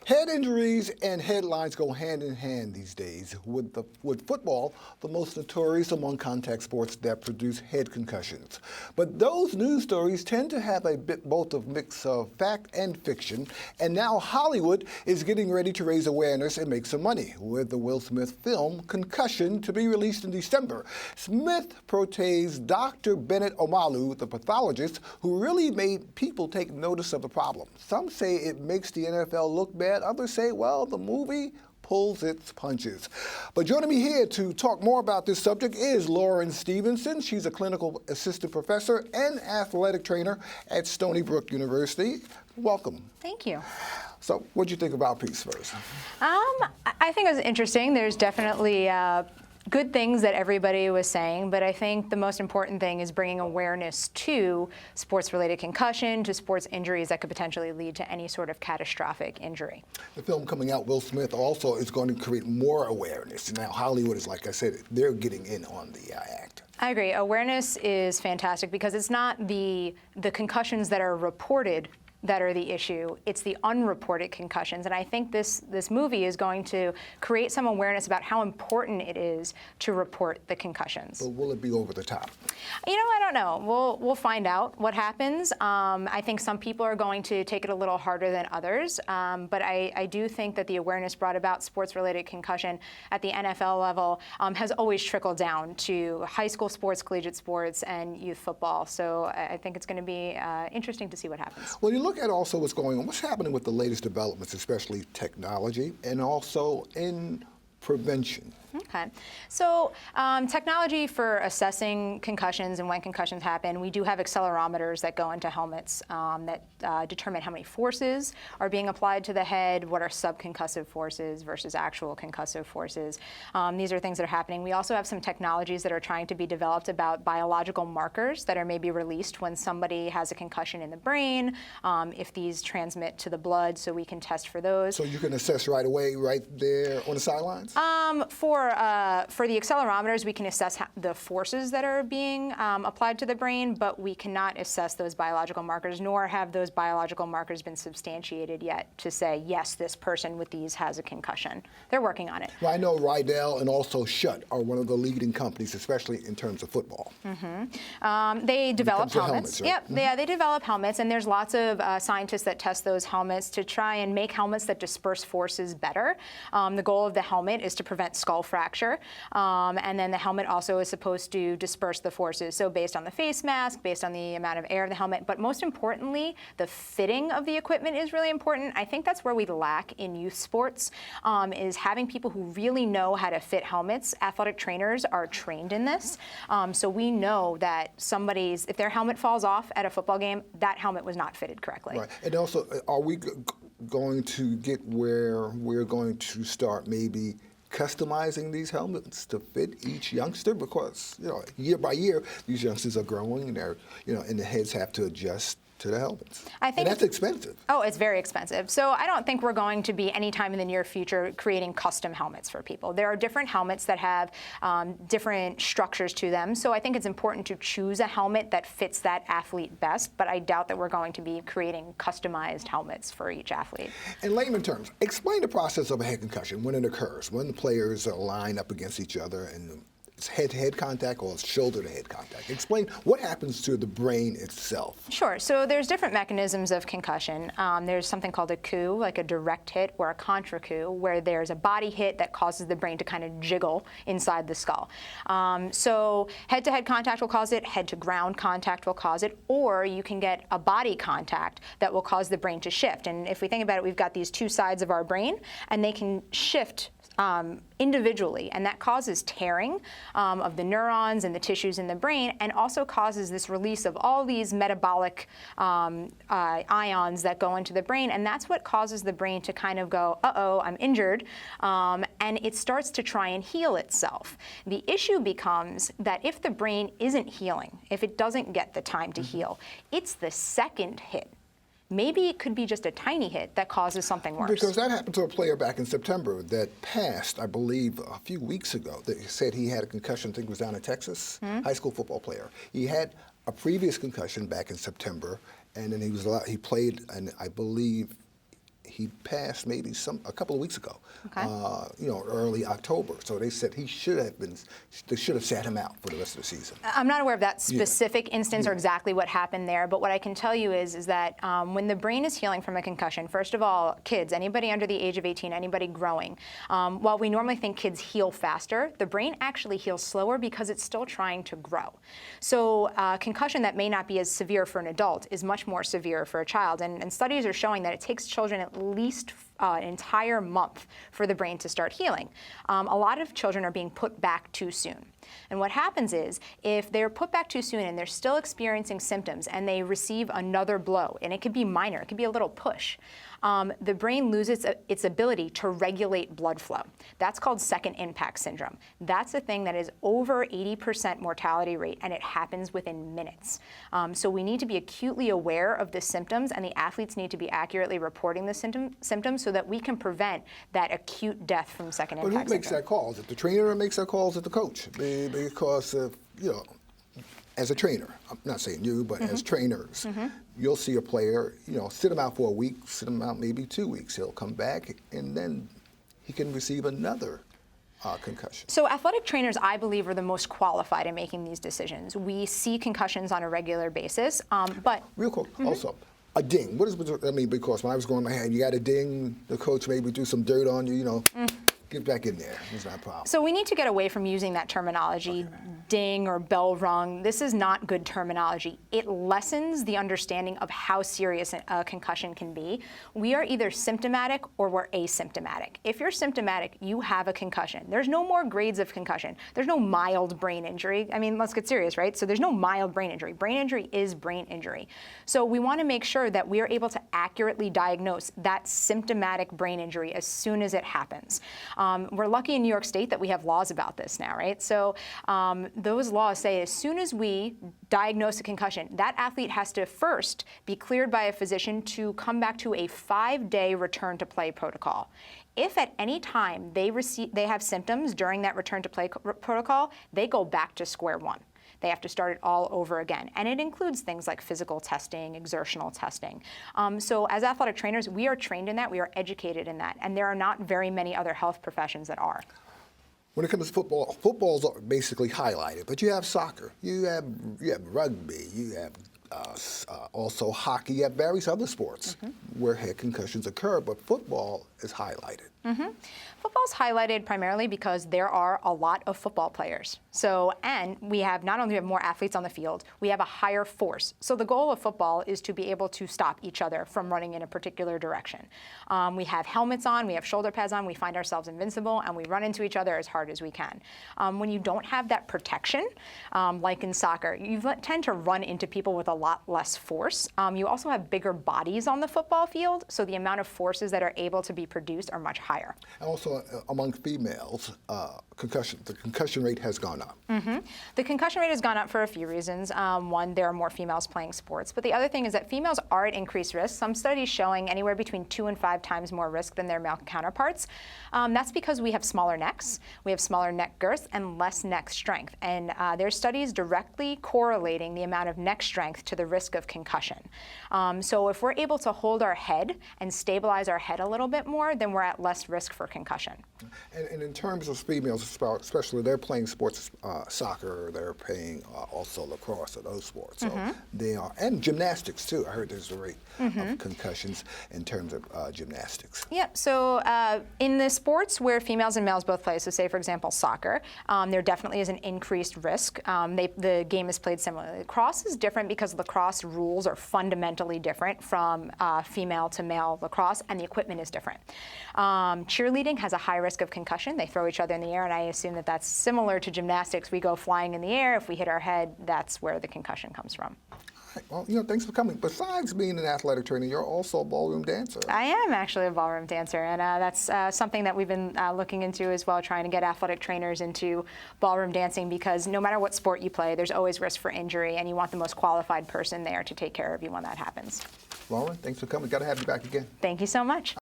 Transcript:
Head injuries and headlines go hand in hand these days, with football the most notorious among contact sports that produce head concussions. But those news stories tend to have a bit both of mix of fact and fiction, and now Hollywood is getting ready to raise awareness and make some money with the Will Smith film Concussion to be released in December. Smith portrays Dr. Bennett Omalu, the pathologist who really made people take notice of the problem. Some say it makes the NFL look bad. Others say, well, the movie pulls its punches. But joining me here to talk more about this subject is Lauren Stevenson. She's a clinical assistant professor and athletic trainer at Stony Brook University. Welcome. Thank you. So what do you think about Peace first? I think it was interesting. There's definitely good things that everybody was saying, but I think the most important thing is bringing awareness to sports-related concussion, to sports injuries that could potentially lead to any sort of catastrophic injury. The film coming out, Will Smith, also is going to create more awareness. Now, Hollywood is, like I said, they're getting in on the act. I agree. Awareness is fantastic because it's not the concussions that are reported that are the issue. It's the unreported concussions. And I think this movie is going to create some awareness about how important it is to report the concussions. But will it be over the top? You know, I don't know. We'll find out what happens. I think some people are going to take it a little harder than others. But I do think that the awareness brought about sports-related concussion at the NFL level has always trickled down to high school sports, collegiate sports, and youth football. So I think it's going to be interesting to see what happens. Well, you look at also what's going on. What's happening with the latest developments, especially technology, and also in prevention? Okay. So technology for assessing concussions and when concussions happen, we do have accelerometers that go into helmets that determine how many forces are being applied to the head, what are subconcussive forces versus actual concussive forces. These are things that are happening. We also have some technologies that are trying to be developed about biological markers that are maybe released when somebody has a concussion in the brain, if these transmit to the blood, so we can test for those. So you can assess right away, right there on the sidelines? For the accelerometers, we can assess the forces that are being applied to the brain, but we cannot assess those biological markers, nor have those biological markers been substantiated yet to say, yes, this person with these has a concussion. They're working on it. Well, I know Rydell and also Schutt are one of the leading companies, especially in terms of football. Mm-hmm. They develop helmets. Right? Yep, mm-hmm. They develop helmets, and there's lots of scientists that test those helmets to try and make helmets that disperse forces better. The goal of the helmet is to prevent skull fracture, and then the helmet also is supposed to disperse the forces. So based on the face mask, based on the amount of air of the helmet, but most importantly, the fitting of the equipment is really important. I think that's where we lack in youth sports, is having people who really know how to fit helmets. Athletic trainers are trained in this, so we know that if their helmet falls off at a football game, that helmet was not fitted correctly. Right, and also, are we going to get where we're going to start maybe customizing these helmets to fit each youngster? Because, year by year, these youngsters are growing and they're, and the heads have to adjust to the helmets. And that's expensive. Oh, it's very expensive. So I don't think we're going to be anytime in the near future creating custom helmets for people. There are different helmets that have different structures to them. So I think it's important to choose a helmet that fits that athlete best, but I doubt that we're going to be creating customized helmets for each athlete. In layman terms, explain the process of a head concussion, when it occurs, when the players are lined up against each other and it's head-to-head contact or shoulder-to-head contact. Explain what happens to the brain itself. Sure. So there's different mechanisms of concussion. There's something called a coup, like a direct hit, or a contra coup, where there's a body hit that causes the brain to kind of jiggle inside the skull. So head-to-head contact will cause it, head-to-ground contact will cause it, or you can get a body contact that will cause the brain to shift. And if we think about it, we've got these two sides of our brain, and they can shift individually, and that causes tearing of the neurons and the tissues in the brain, and also causes this release of all these metabolic ions that go into the brain, and that's what causes the brain to kind of go, uh-oh, I'm injured, and it starts to try and heal itself. The issue becomes that if the brain isn't healing, if it doesn't get the time to heal, it's the second hit. Maybe it could be just a tiny hit that causes something worse. Because that happened to a player back in September that passed, I believe, a few weeks ago. They said he had a concussion, I think it was down in Texas, high school football player. He had a previous concussion back in September, and then he played, and I believe he passed maybe a couple of weeks ago, Okay. Early October. So they said they should have sat him out for the rest of the season. I'm not aware of that specific instance or exactly what happened there, but what I can tell you is that when the brain is healing from a concussion, first of all, kids, anybody under the age of 18, anybody growing, while we normally think kids heal faster, the brain actually heals slower because it's still trying to grow. So concussion that may not be as severe for an adult is much more severe for a child, and studies are showing that it takes children at least an entire month for the brain to start healing. A lot of children are being put back too soon. And what happens is, if they're put back too soon and they're still experiencing symptoms and they receive another blow, and it could be minor, it could be a little push, the brain loses its ability to regulate blood flow. That's called second impact syndrome. That's a thing that is over 80% mortality rate, and it happens within minutes. So we need to be acutely aware of the symptoms, and the athletes need to be accurately reporting the symptoms so that we can prevent that acute death from second impact syndrome. But who makes that call? Is it the trainer that makes that call? Is it the coach? Because, as a trainer, I'm not saying you, but as trainers, you'll see a player, sit him out for a week, sit him out maybe 2 weeks. He'll come back, and then he can receive another concussion. So athletic trainers, I believe, are the most qualified in making these decisions. We see concussions on a regular basis, but... Real quick, also, a ding. What is, because when I was going, man, you got a ding, the coach maybe do some dirt on you, get back in there. It's not a problem. So we need to get away from using that terminology, ding or bell rung. This is not good terminology. It lessens the understanding of how serious a concussion can be. We are either symptomatic or we're asymptomatic. If you're symptomatic, you have a concussion. There's no more grades of concussion. There's no mild brain injury. I mean, let's get serious, right? So there's no mild brain injury. Brain injury is brain injury. So we want to make sure that we are able to accurately diagnose that symptomatic brain injury as soon as it happens. We're lucky in New York State that we have laws about this now, right? So those laws say as soon as we diagnose a concussion, that athlete has to first be cleared by a physician to come back to a 5-day return to play protocol. If at any time they have symptoms during that return to play protocol, they go back to square one. They have to start it all over again. And it includes things like physical testing, exertional testing. So as athletic trainers, we are trained in that, we are educated in that, and there are not very many other health professions that are. When it comes to football, football's basically highlighted, but you have soccer, you have rugby, you have also hockey, you have various other sports where head concussions occur, but football is highlighted. Football's highlighted primarily because there are a lot of football players. So, and we have not only have more athletes on the field, we have a higher force. So the goal of football is to be able to stop each other from running in a particular direction. We have helmets on, we have shoulder pads on, we find ourselves invincible, and we run into each other as hard as we can. When you don't have that protection, like in soccer, you tend to run into people with a lot less force. You also have bigger bodies on the football field, so the amount of forces that are able to be produced are much higher. And also among females, the concussion rate has gone up. The concussion rate has gone up for a few reasons. One, there are more females playing sports, but the other thing is that females are at increased risk. Some studies showing anywhere between 2 and 5 times more risk than their male counterparts. That's because we have smaller necks, we have smaller neck girth, and less neck strength. And there's studies directly correlating the amount of neck strength to the risk of concussion. So if we're able to hold our head and stabilize our head a little bit more, then we're at less risk for concussion. And in terms of females, especially they're playing sports, soccer, they're playing also lacrosse or those sports. So they are, and gymnastics too. I heard there's a rate of concussions in terms of gymnastics. Yep, so in the sports where females and males both play, so say for example soccer, there definitely is an increased risk. The game is played similarly. Lacrosse is different because lacrosse rules are fundamentally different from female to male lacrosse, and the equipment is different. Cheerleading has a high risk of concussion. They throw each other in the air, and I assume that that's similar to gymnastics. We go flying in the air. If we hit our head, that's where the concussion comes from. Well, thanks for coming. Besides being an athletic trainer, you're also a ballroom dancer. I am actually a ballroom dancer, and that's something that we've been looking into as well, trying to get athletic trainers into ballroom dancing, because no matter what sport you play, there's always risk for injury, and you want the most qualified person there to take care of you when that happens. Lauren, thanks for coming. Got to have you back again. Thank you so much.